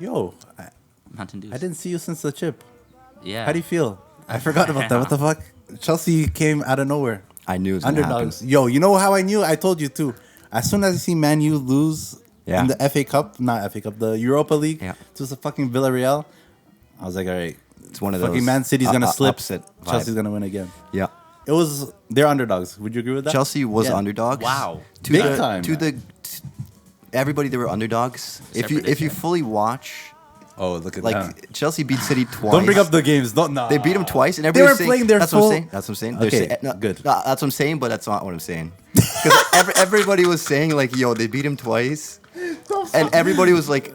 Yo, Mountain Dew. I didn't see you since the chip. Yeah. How do you feel? I forgot about that. What the fuck? Chelsea came out of nowhere. I knew it was gonna happen. Underdogs. Yo, you know how I knew? I told you too. As soon as I see Man U lose in the FA Cup, not FA Cup, the Europa League, to the fucking Villarreal, I was like, all right, it's one of fucking those. Man City's gonna slip. Upset Chelsea's gonna win again. Yeah. They're underdogs. Would you agree with that? Chelsea was underdogs. Wow. Big time. Everybody, they were underdogs. If you fully watch, look at like that. Chelsea beat City twice. Don't bring up the games. They beat them twice, and they everybody were was saying, playing their that's full. what I'm saying. That's what I'm saying. Okay, good. That's what I'm saying, but that's not what I'm saying. Because everybody was saying like, yo, they beat him twice, and everybody was like,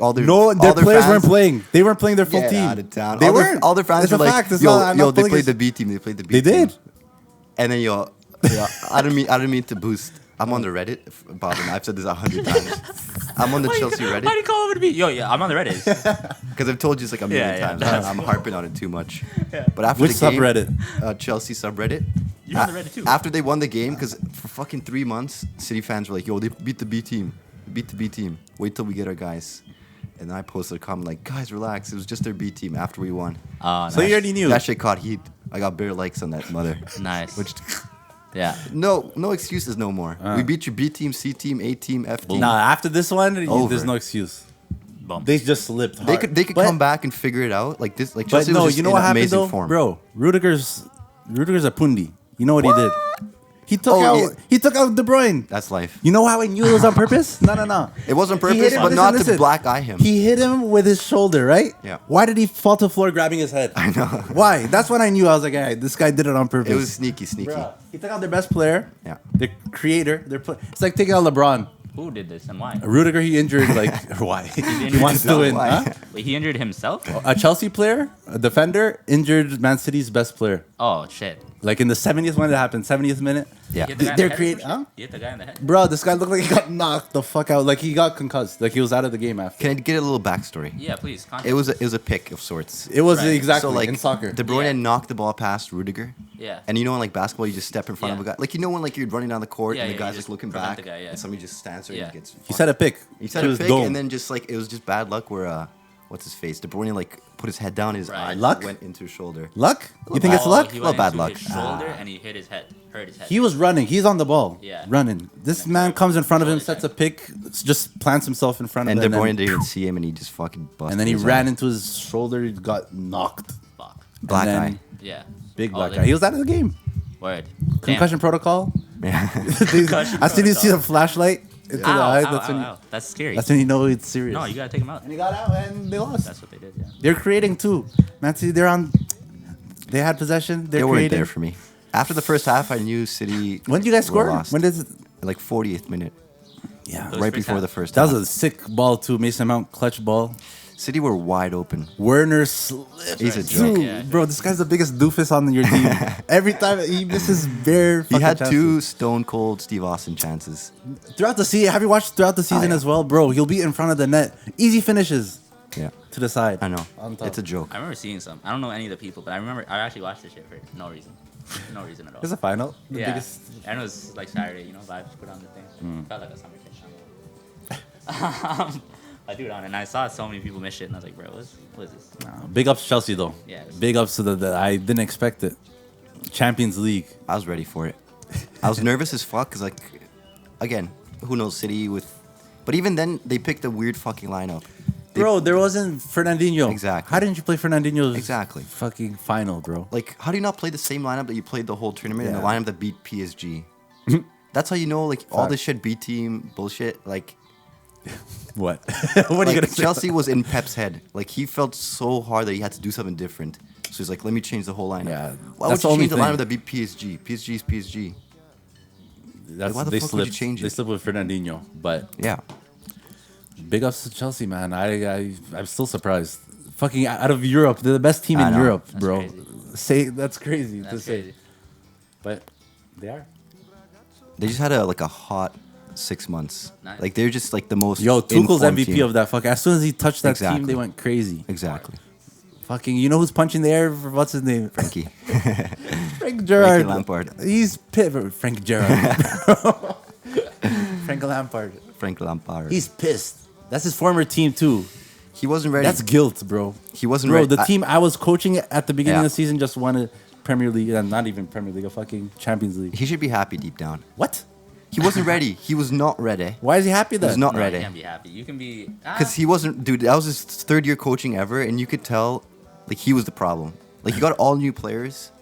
all their their players fans, weren't playing. They weren't playing their full team. Out of town. They weren't. All their fans It's were a like, fact. It's yo, not they playing played the B team. They played the B They team. did. And then I don't mean to boost. I'm on the Reddit, Bob, and I've said this 100 times. I'm on the Chelsea Reddit. Why do you call it to be? Yo, yeah, I'm on the Reddit. Because I've told you this like a million times. I'm harping on it too much. But after Which the game, subreddit? Chelsea subreddit. You're on the Reddit too. After they won the game, because for fucking 3 months, City fans were like, yo, they beat the B team. They beat the B team. Wait till we get our guys. And then I posted a comment like, guys, relax. It was just their B team after we won. So you already knew. That shit caught heat. I got bare likes on that mother. Nice. Which, yeah. no excuses no more. We beat your B team, C team, A team, F team. Nah, after this one, Over. there's no excuse. Boom. They just slipped hard. They could come back and figure it out. Like this, like But Chelsea no, was just you know in what happened amazing though, form. bro? Rudiger's a pundi. You know what he did? He took out De Bruyne. That's life. You know how I knew it was on purpose? No. It was on He hit purpose, him- but listen, not listen. to black eye him. He hit him with his shoulder, right? Yeah. Why did he fall to the floor grabbing his head? I know. Why? That's when I knew. I was like, all right, this guy did it on purpose. It was sneaky. Bruh, he took out their best player. Yeah. The creator. It's like taking out LeBron. Who did this and why? Rudiger, he injured, like, why? He wants to win. Why? Huh? Wait, he injured himself? A Chelsea player, a defender, injured Man City's best player. Oh, shit. Like in the 70th, when it happened, 70th minute. Yeah. You hit the guy in They're the head or creating, some huh? shit? You hit the guy in the head? Bro, this guy looked like he got knocked the fuck out. Like he got concussed. Like he was out of the game after. Can I get a little backstory? Yeah, please. Context. It was a pick of sorts. It was Right. exactly So like in soccer. De Bruyne Yeah. knocked the ball past Rudiger. Yeah. And you know in like basketball you just step in front of a Yeah. guy. Like you know when like you're running down the court Yeah, and the yeah, guy's you just just looking prevent back the guy, yeah. and somebody just stands there Yeah. and gets He said a pick. He said to a his pick dome. and then just like it was just bad luck where what's his face? De Bruyne like put his head down, his Right. eye Luck? went into his shoulder. Luck? You think it's Oh, luck? He Well, went bad into luck. his shoulder and he hit his head. Hurt his head. He was running. He's on the ball. Yeah. Running. This man comes in front of him, sets a pick, just plants himself in front of And him. De Bruyne didn't even see him and he just fucking busted And then he his ran eye. into his shoulder. He got knocked. Fuck. Black and eye. then- Yeah. Big Oh, black they- guy. He was out of the game. Word. Concussion protocol. Yeah. As soon as you see the flashlight into the Ow, eye, ow, that's when ow, ow. That's scary. that's when you know it's serious. No, you gotta take him out. And he got out and they lost. That's what they did, yeah. They're creating too. Man City, they had possession. They're They weren't creating. there for me. After the first half, I knew City. When did you guys were score? lost. When did it? Like 40th minute, Yeah. Those right first before half. the first That half. was a sick ball too. Mason Mount clutch ball. City were wide open. Werner slipped. He's a Dude, joke. Yeah. bro, this guy's the biggest doofus on your team. Every time he misses bare He fucking had chances. 2 stone cold Steve Austin chances. Throughout the season. Have you watched throughout the season yeah. as well? Bro, he'll be in front of the net. Easy finishes Yeah, to the side. I know. On top. It's a joke. I remember seeing some. I don't know any of the people, but I actually watched this shit for no reason. No reason at all. It's a final. The Yeah. biggest. And it was like Saturday, you know, vibes, put on the thing. Mm. Felt like a summer thing. I threw it on and I saw so many people miss shit and I was like, bro, what is this? Big ups to Chelsea though. Yeah. Big ups to the I didn't expect it. Champions League. I was ready for it. I was nervous as fuck because, like, again, who knows City with. But even then, they picked a weird fucking lineup. Bro, there wasn't Fernandinho. Exactly. How didn't you play Fernandinho's Exactly. fucking final, bro? Like, how do you not play the same lineup that you played the whole tournament and the Yeah. lineup that beat PSG? That's how you know, like, all this shit B team bullshit. Like, What? What are you like gonna say? Chelsea was in Pep's head. Like, he felt so hard that he had to do something different. So he's like, let me change the whole lineup. Yeah, Why that's would the you change the only lineup thing. that beat PSG? PSG is PSG. That's, why the they fuck would you slipped. change They it? slipped with Fernandinho, but Yeah. big ups to Chelsea, man. I'm still surprised. Fucking out of Europe, they're the best team I in know. Europe, That's bro. crazy. Say that's crazy to That's say, crazy. but they are. They just had a hot 6 months. Nice. Like, they're just, like, the most. Yo, Tuchel's informed MVP team. of that fuck. As soon as he touched that team, Exactly. they went crazy. Exactly. Fucking, you know who's punching the air? What's his name? Frankie. Frank Gerrard. Lampard. He's pissed. Frank Gerrard. Frank Lampard. Frank Lampard. He's pissed. That's his former team too. He wasn't ready. That's guilt, bro. He wasn't bro, ready. The team I was coaching at the beginning Yeah. of the season just won a Premier League, not even Premier League, a fucking Champions League. He should be happy deep down. What? He wasn't ready. He was not ready. Why is he happy He then? was not No, ready. you can't be happy. You can be Because he wasn't, dude. That was his third year coaching ever, and you could tell, like, he was the problem. Like, you got all new players,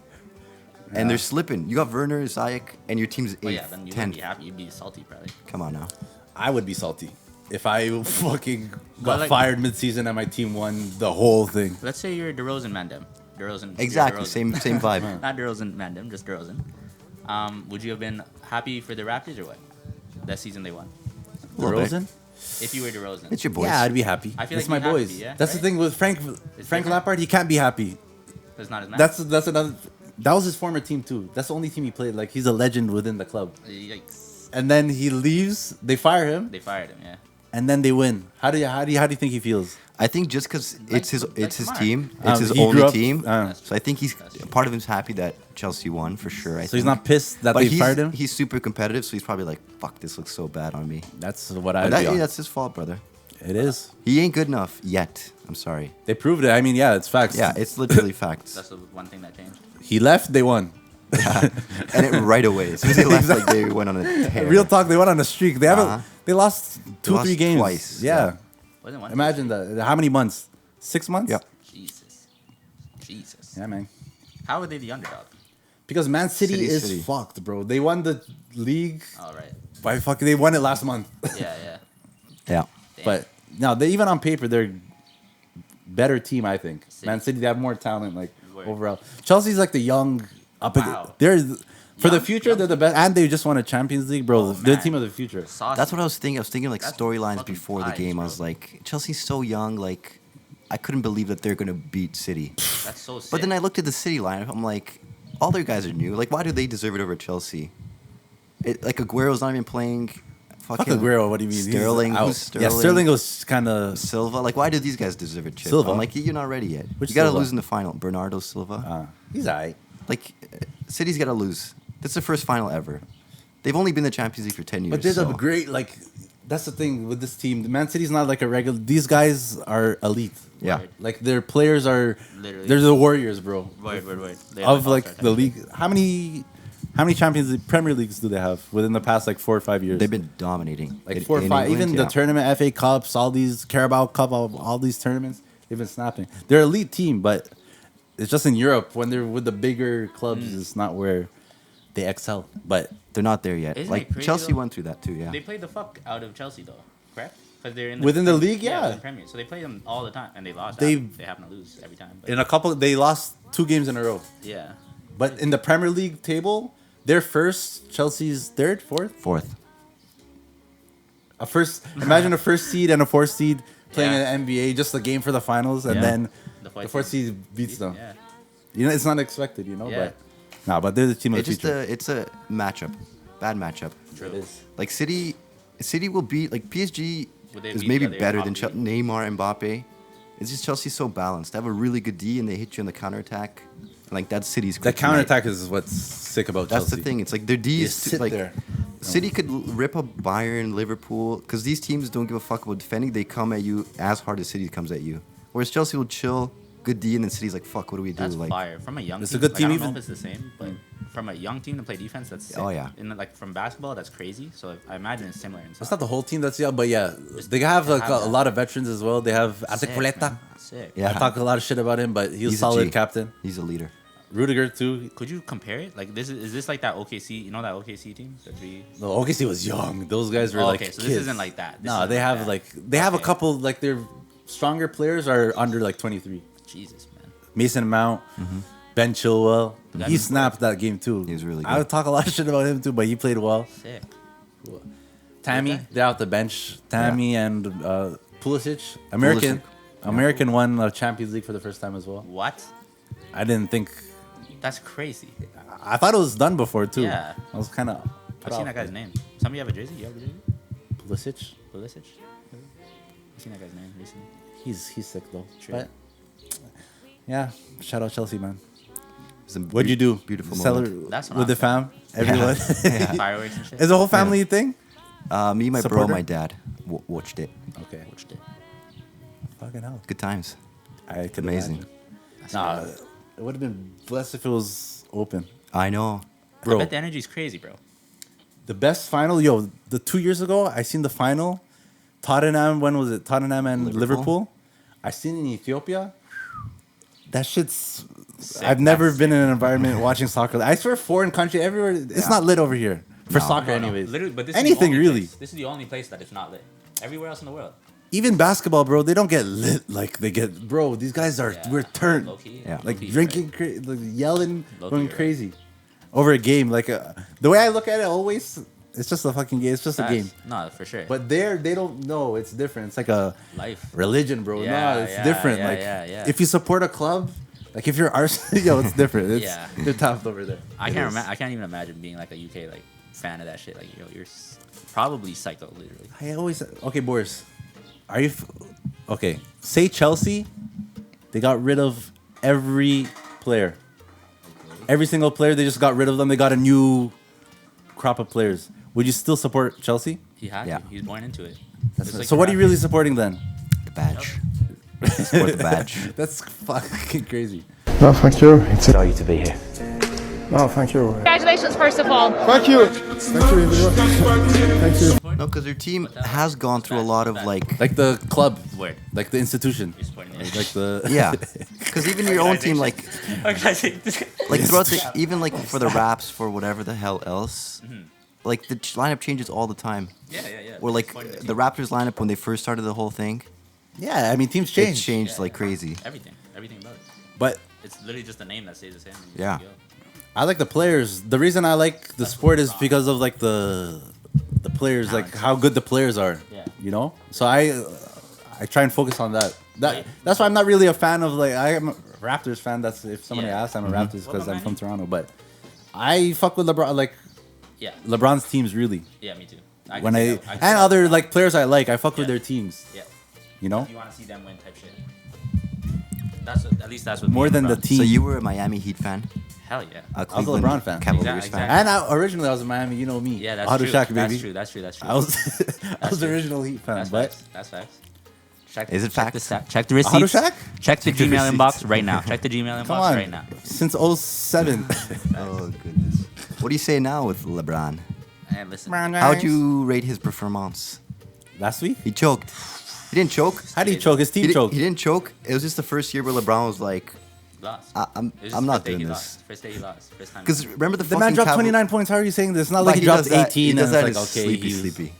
and they're slipping. You got Werner, Ziyech, and your team's 8th, Oh yeah, then you 10th. wouldn't be happy. You'd be salty probably. Come on now. I would be salty if I fucking But got like- fired mid-season and my team won the whole thing. Let's say you're DeRozan Mandem. DeRozan. you're Exactly. DeRozan. Same vibe. Not DeRozan Mandem, just DeRozan. Would you have been happy for the Raptors or what? That season they won. Little bit. DeRozan? If you were DeRozan. It's your boys. Yeah, I'd be happy. I feel it's like my you'd have to boys. be, yeah, That's the right? thing with Frank different. Lampard. He can't be happy. It's not as mad. That's another. That was his former team too. That's the only team he played. Like he's a legend within the club. Yikes. And then he leaves. They fire him, They fired him. Yeah. and then they win. How do you think he feels? I think just because it's his Mark. team, it's his he only grew up- team. uh. So I think he's part of him's happy that Chelsea won for sure. So he's not pissed that But they he's, fired him. he's super competitive, so he's probably like, "Fuck, this looks so bad on me." That's what But I. that's his fault, brother. It is. He ain't good enough yet. I'm sorry. They proved it. I mean, yeah, it's facts. Yeah, it's literally facts. That's the one thing that changed. He left. They won. And it right away. As soon as they left, like they went on a tear. Real talk. They went on a streak. They haven't. Uh-huh. They lost two, lost 3 games twice, Yeah. yeah. Wasn't one. Imagine that. How many months? 6 months. Yep. Jesus. Yeah, man. How are they the underdog? Because Man City is City. fucked, bro. They won the league All right. by fucking. They won it last month. Yeah, yeah. Yeah. Damn. But no, they even on paper they're better team. I think City. Man City they have more talent like Word. overall. Chelsea's like the young up. Wow. They're for the Young- future. young- They're the best, and they just won a Champions League, bro. Oh, they're the man. team of the future. Saucy. That's what I was thinking. I was thinking like That's storylines fucking before the vibes, game. I bro. was like, Chelsea's so young. Like, I couldn't believe that they're gonna beat City. That's so sick. But then I looked at the City lineup. I'm like, all their guys are new. Like, why do they deserve it over Chelsea? Like Aguero's not even playing. Fuck Aguero. What do you mean? He's Sterling. out. Who's Sterling? Yeah, Sterling was kind of. Silva. Like, why do these guys deserve a chip? Silva? I'm like, you're not ready yet. Which you gotta Silva? lose in the final. Bernardo Silva. He's alright. Like, City's gotta lose. That's the first final ever. They've only been in the Champions League for 10 years. But there's so. a great like. That's the thing with this team. Man City's not like a regular. These guys are elite. Yeah. Like their players are. Literally. They're the Warriors, bro. Wait. They Of have like all-star the type. league. How many Champions League, Premier Leagues do they have within the past like 4 or 5 years? They've been dominating. like in- 4 or in 5. England, Even yeah. the tournament, FA Cups, all these Carabao Cup, all these tournaments, they've been snapping. They're an elite team, but it's just in Europe when they're with the bigger clubs, it's not where they excel. But They're not there yet. Isn't Like, it crazy, Chelsea though? went through that too, yeah. They played the fuck out of Chelsea though, correct? Because they're in Within the league, yeah. within the Premier. So they play them all the time, and they lost. They- They happen to lose every time. But in a couple, they lost 2 games in a row. yeah. But in the Premier League table, they're first. Chelsea's third, fourth. Fourth. Imagine a first seed and a 4th seed playing Yeah. in the NBA, just a game for the finals, and Yeah. then The the 4th seed beats them. Yeah. You know, it's not expected, you know. Yeah. But they're the team of It's the just future. it's a matchup. Bad matchup. True. It is. Like, City will beat, like, PSG Would they is beat maybe the other better than top league? Neymar, Mbappe. It's just Chelsea's so balanced. They have a really good D, and they hit you on the counterattack. Like, that's City's The kryptonite. counterattack is what's sick about That's Chelsea. the thing. It's like their D You is sit like there. City could rip up Bayern, Liverpool, because these teams don't give a fuck about defending. They come at you as hard as City comes at you. Whereas Chelsea will chill, good D, and then City's like, fuck, what do we do? That's Like, fire. From a young It's team, a good like, team I don't even- know if it's the same, but from a young team to play defense, that's sick. Oh, yeah. And then, like from basketball, that's crazy. So I imagine it's similar. In It's not the whole team that's young, but yeah, they have they like have a that. lot of veterans as well. They have Azpilicueta. man. Sick. Yeah. I talk a lot of shit about him, but he was He's a solid G. captain. He's a leader. Rudiger too. Could you compare it? Like is this like that OKC? You know that OKC team? The three. No, OKC was young. Those guys were Oh, like okay, so kids. this isn't like that. This No, isn't they like have that. like they have a Okay. couple like their stronger players are under like 23. Jesus, man. Mason Mount, Ben Chilwell. That He is snapped that game too. He was really I good. would talk a lot of shit about him too, but he played well. Sick. Tammy, Okay. they're out the bench. Tammy and Pulisic, American. Pulisic. American won a Champions League for the first time as well. What? I didn't think. That's crazy. I thought it was done before too. Yeah. I was kind of. I've seen that guy's name. Somebody have a jersey? You have a jersey? Pulisic. Pulisic? I've seen that guy's name recently. He's sick though. True. But yeah, shout out Chelsea, man. It's a What'd you do? Beautiful Celebrate moment. That's what with I'm the fam, everyone. Fireworks and shit. Is the whole family thing? Me, my Supporter? bro, my dad watched it. Okay. Watched it. Fucking hell. Good times. I could Amazing. imagine. Nah, it would have been blessed if it was open. I know. I Bro, bet the energy's crazy, bro. the best final, the 2 years ago, I seen the final. Tottenham, when was it? Tottenham and Liverpool. I seen it in Ethiopia. That shit's... Sick. I've never That's been in an environment watching soccer. I swear foreign country, everywhere, it's not lit over here. For soccer anyways. Literally, but this Anything is the only really. Place. This is the only place that it's not lit. Everywhere else in the world. Even basketball, bro, they don't get lit like they get... Bro, these guys are... Yeah. We're turned. Low-key, Yeah. Like low-key, drinking, right. like yelling, Low-key, going right. crazy over a game. Like the way I look at it, always, it's just a fucking game. It's just a Facts. game. No, for sure. But there, they don't know. It's different. It's like a Life. religion, bro. Yeah, No, it's yeah, different. yeah, like yeah. if you support a club, like if you're Arsenal, it's different. It's, Yeah. they're tough over there. I It can't is. I can't even imagine being like a UK like fan of that shit. Like you're probably psycho, literally. I always okay, Boris. Are you okay? Say Chelsea, they got rid of every player. Every single player, they just got rid of them. They got a new crop of players. Would you still support Chelsea? He had Yeah. to. He's born into it. That's Just like so the what are you Raptors. really supporting then? The badge. Support the badge. That's fucking crazy. No, thank you. It's Allow you to be here. no, thank you. Congratulations, first of all. Thank you. Thank you, everyone. Thank you. No, because their team has gone through a lot of Like the club, Word. like the institution, You're supporting it. like the yeah. Because even your own team, like throughout the even like for the Raps for whatever the hell else, like the lineup changes all the time. Yeah, yeah, yeah. Or like Supporting the Raptors lineup when they first started the whole thing, yeah. I mean, teams it change, changed like crazy. everything about it. but It's literally just the name that stays the same. and you Yeah. just go. I like the players. The reason I like the sport is because of like the players, like how good the players are. Yeah. You know, so I try and focus on that. That's why I'm not really a fan of like I am a Raptors fan. That's if somebody Yeah. asks, I'm a Raptors because What I'm about from Man Toronto. But I fuck with LeBron. Like Yeah. LeBron's teams really. Yeah, me too. When and other like players I like, I fuck with Yeah. their teams. Yeah. You know, If you want to see them win type shit. That's what, at least that's what. more me and than the LeBron- team. So you were a Miami Heat fan, Hell yeah. a I was a Cleveland LeBron fan. Cavaliers Exactly. fan. and originally I was in Miami. You know me. Yeah, that's Auto true. Shack, baby. That's true. That's true. That's true. I was I was the true. original Heat fan, That's but facts. That's facts. Check, Is it check facts? check the Auto receipts. Shack? Check the Check the Gmail receipts. inbox right now. Check the Gmail come inbox on, right now. since 07. Oh goodness. What do you say now with LeBron? And listen, How would you rate his performance? Last week? He choked. He didn't choke. How did he choke? His team choked. He didn't choke. It was just the first year where LeBron was like, lost. I'm It was I'm just not first day doing he this. lost. First day he lost. First time. Because remember the The man dropped 29 points. How are you saying this? It's not like he dropped 18 He does and that it's like, as okay, sleepy, he's... sleepy.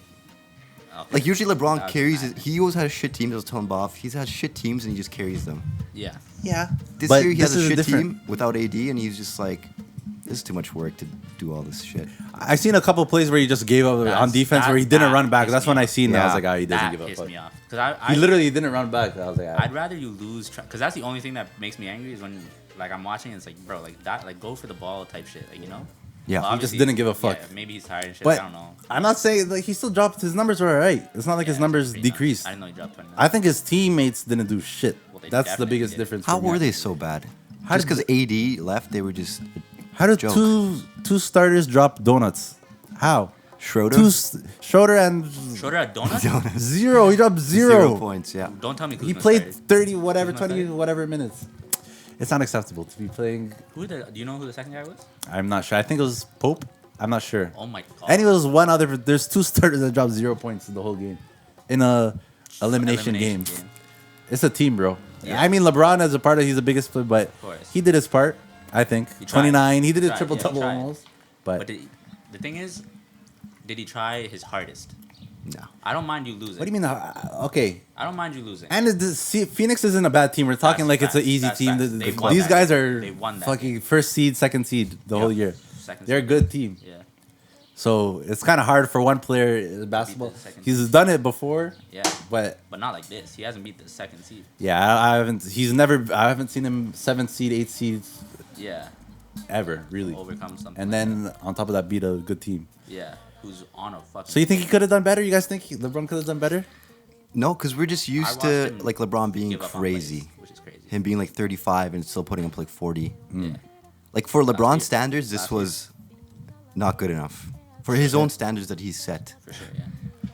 Okay. Like usually LeBron That was carries. mad. He always has shit teams. I was telling Bob. He's had shit teams and he just carries them. Yeah. Yeah. This But year he has this a is shit different. team without AD, and he's just like, this is too much work to do all this shit. I seen a couple plays where he just gave up on defense where he didn't run back. That's when I seen that. I was like, oh, he doesn't That give a pissed fuck. me off. Because I He literally didn't run back. I was like, I'd rather you lose because that's the only thing that makes me angry is when like I'm watching and it's like bro like that like go for the ball type shit like you know. Yeah. Well, He just obviously, didn't give a fuck. Yeah, maybe he's tired and shit. but I don't know. I'm not saying like he still dropped his numbers were alright. It's not like his Yeah, numbers pretty much. decreased. I didn't know he dropped 29. I think his teammates didn't do shit. Well, they That's the definitely biggest did. difference. How for me. were they so bad? How Just did because AD left, they were just How did joke. two starters drop donuts? How? Schroeder. Schroeder and Schroeder at donut? zero. He dropped zero. points. Yeah. Don't tell me He Kuzma played started. 30 whatever, Kuzma 20 started? whatever minutes. It's not acceptable to be playing. Do you know who the second guy was? I'm not sure. I think it was Pope. I'm not sure. Oh my god. And it was one other. There's two starters that dropped 0 points in the whole game, in a elimination game. It's a team, bro. Yeah. I mean, LeBron as a part of he's the biggest player, but course. he did his part. I think He tried. 29. He did He a tried, triple yeah, he double tried. almost. But But the thing is, did he try his hardest? No. I don't mind you losing. what do you mean? Okay. I don't mind you losing. And see, Phoenix isn't a bad team. We're talking That's like it's an facts. easy That's team. facts. They won These that guys game. are They won that fucking game. first seed, second seed the whole year. Second They're a seed. good team. Yeah. So it's kind of hard for one player in basketball. second He's done it before, Yeah. but But not like this. He hasn't beat the second seed. yeah, I haven't. He's never. I haven't seen him 7th seed, 8th seeds Yeah. ever really. Overcome something. And like then on top of that, beat a good team. that. Yeah. Who's on a fucking. So you think he could have done better? You guys think LeBron could have done better? No, because we're just I used watched to him like LeBron being give up on crazy. plays, which is crazy. Him being like 35 and still putting up like 40. Yeah. Like for Last LeBron year. standards, this Last year. was not good enough. For his own standards that he's set. For sure. Yeah.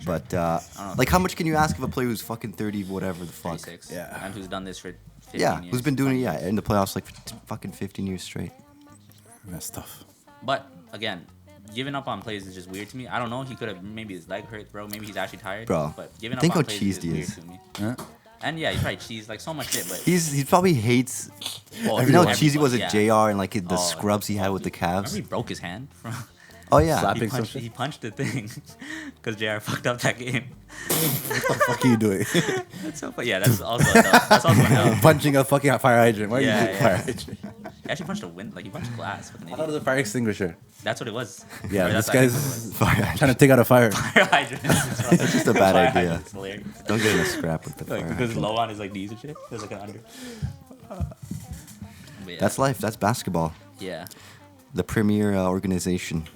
But know. like, how much can you ask of a player who's fucking 30, whatever the fuck? 36. Yeah. And who's done this for 15 Yeah, years. who's been doing it? 20 Yeah, years. in the playoffs like for fucking 15 years straight. That's tough. But again, giving up on plays is just weird to me. I don't know. He could have maybe his leg hurt, bro. Maybe he's actually tired. Bro, But giving think up on how plays cheesed is he weird is. to me. Huh? And yeah, he's probably cheesed like so much shit. But He probably hates. oh, You know how everyone, cheesy was it, yeah. JR, and like the Oh, scrubs he had with the Remember calves? he broke his hand from. Oh yeah, Slap- He Think some punched, shit? he punched the thing because JR fucked up that game. What the fuck are you doing? That's so funny. Yeah, that's also a dub. That's also an L. Punching a fucking fire hydrant. Why are Yeah, you doing yeah. fire hydrant? He actually punched a wind, like he punched glass. Fucking I thought it idiot. was a fire extinguisher. That's what it was. Yeah, Or this that's guy's fire. trying to take out a fire. fire hydrant. It's just a bad fire idea. hydrant's hilarious. Don't get in a scrap with the Like fire. because hydrant. low on his like knees and shit. There's like an under. But yeah. That's life. That's basketball. yeah. The premier organization.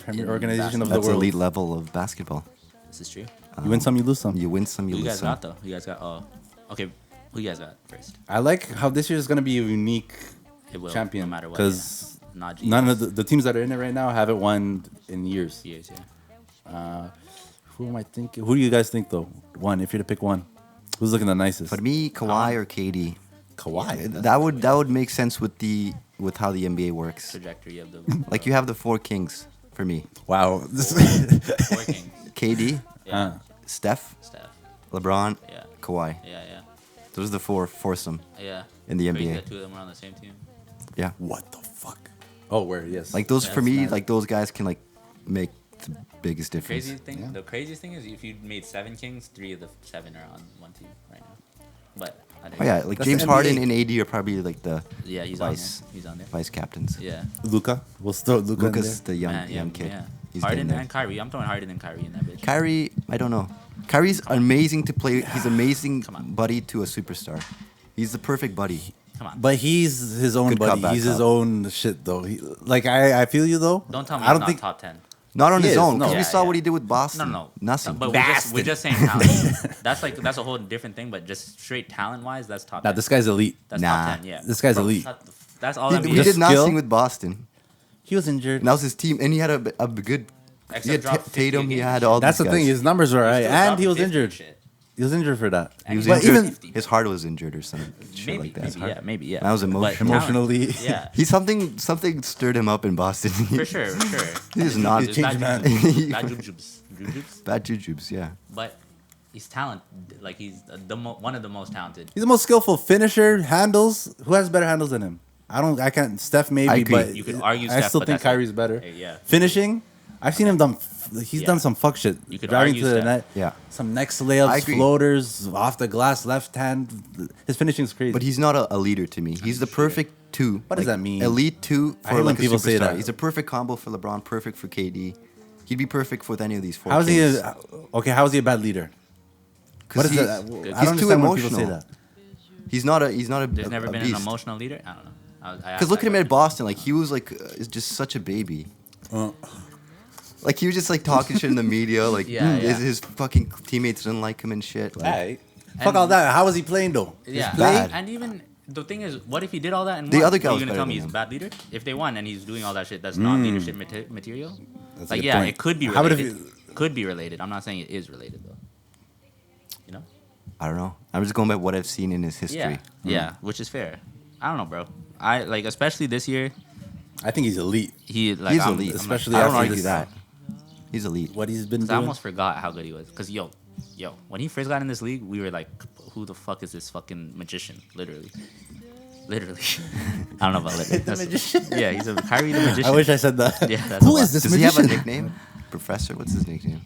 Premier In organization of That's the world. elite level of basketball. This is true. You win some, you lose some. You win some, you Who you lose guys some. got though? Who you guys got? Oh, okay. Who you guys got first? I like how this year is going to be a unique It will champion no matter what. because yeah. Not none of the teams that are in it right now haven't won in years. years. Yeah. Who am I thinking? Who do you guys think though? One, if you're to pick one, who's looking the nicest? For me, Kawhi or KD. Kawhi. That would make sense with how the NBA works. Trajectory of the. Like you have the four kings for me: Wow. Working. KD, Yeah. Steph, Steph. LeBron, Yeah. Kawhi. Yeah. Yeah. Those are the foursome Yeah. in the Crazy NBA. that two of them were on the same team. Yeah, What the fuck? Oh, where? Yes. like those Yeah, for that's me, mad. like those guys can like make the biggest difference. Craziest thing. Yeah. The craziest thing is if you made 7 kings, 3 of the 7 are on one team right now. But I Oh yeah, like That's James the Harden NBA. and AD are probably like the yeah, he's vice on there. He's on there. vice captains. Yeah. Luca. We'll throw Luca Lucas, in the young Man, young kid. Yeah. He's Harden getting there. and Kyrie. I'm throwing Harden and Kyrie in that bitch. Kyrie, I don't know. Kyrie's amazing to play. He's amazing Come on. buddy to a superstar. He's the perfect buddy. Come on. there. But he's his own Good buddy. comeback, He's his huh? own shit though. Like I feel you though. Don't tell me I don't he's think. not top 10. Not on He his is, own, no. because we Yeah, saw yeah. what he did with Boston. No. Nothing. But we're just saying talent. That's a whole different thing. But just straight talent wise, that's top 10. Nah, this guy's elite. That's Nah. top 10. Yeah. This guy's elite. That's all he, I mean. he Just did nothing skill. with Boston. He was injured. And that was his team, and he had a good. Except He had drop 50 Tatum. He games. had all. That's these the thing. guys. His numbers were right, Still and dropped he was 50 injured. shit. He was injured for that. And He was he But injured. even 50. His heart was injured or some shit Maybe, like that. maybe, yeah, maybe, yeah. That was But emotional. talent- Emotionally. Yeah, He's something stirred him up in Boston. for sure, for sure. He's not It's changed bad man. jujubes. Bad jujubes. Jujubes. bad jujubes. Yeah. But he's talented. Like he's one of the most talented. He's the most skillful finisher. Handles. Who has better handles than him? I can't. Steph maybe, I agree. but You could argue I Steph, still but think that's like- Kyrie's better. Yeah. Finishing. I've seen him done. He's Yeah. done some fuck shit. You could Driving argue to the Steph. net. Yeah. Some next I layups, agree. floaters, off the glass, left hand. His finishing's crazy. But he's not a leader to me. He's the perfect two. What does that mean? Elite two I for hate when like a people say superstar. that. He's a perfect combo for LeBron. Perfect for KD. He'd be perfect with any of these four. How's he? kings. Okay, how is he a bad leader? 'Cause What is he- that? I He's don't too understand when people say emotional. that. He's not a. There's never a been beast. an emotional leader. I don't know. Because look at him at Boston. Like he was like just such a baby. Like he was just like talking shit in the media. Like Yeah, yeah. His fucking teammates didn't like him and shit. Like, Hey, fuck And- all that. How was he playing though? Yeah, He's bad. and even the thing is, what if he did all that and The won? other guy Are was you gonna better tell me than he's a him. bad leader? If they won and he's doing all that shit, that's not leadership material. That's a Like good yeah, point. it could be How about if related. Could be related. I'm not saying it is related though. You know? I don't know. I'm just going by what I've seen in his history. Yeah, yeah, which is fair. I don't know, bro. I like especially this year. I think he's elite. He like He's I'm- elite. I'm especially I don't after argue this- that. He's elite. What he's been 'cause I doing. almost forgot how good he was. Cause yo, when he first got in this league, we were like, who the fuck is this fucking magician? Literally. I don't know about literally. The magician? Yeah, he's a Kyrie the magician. I wish I said that. Yeah, that's Who a is lot. this Does he have a magician? nickname? Professor? What's his nickname?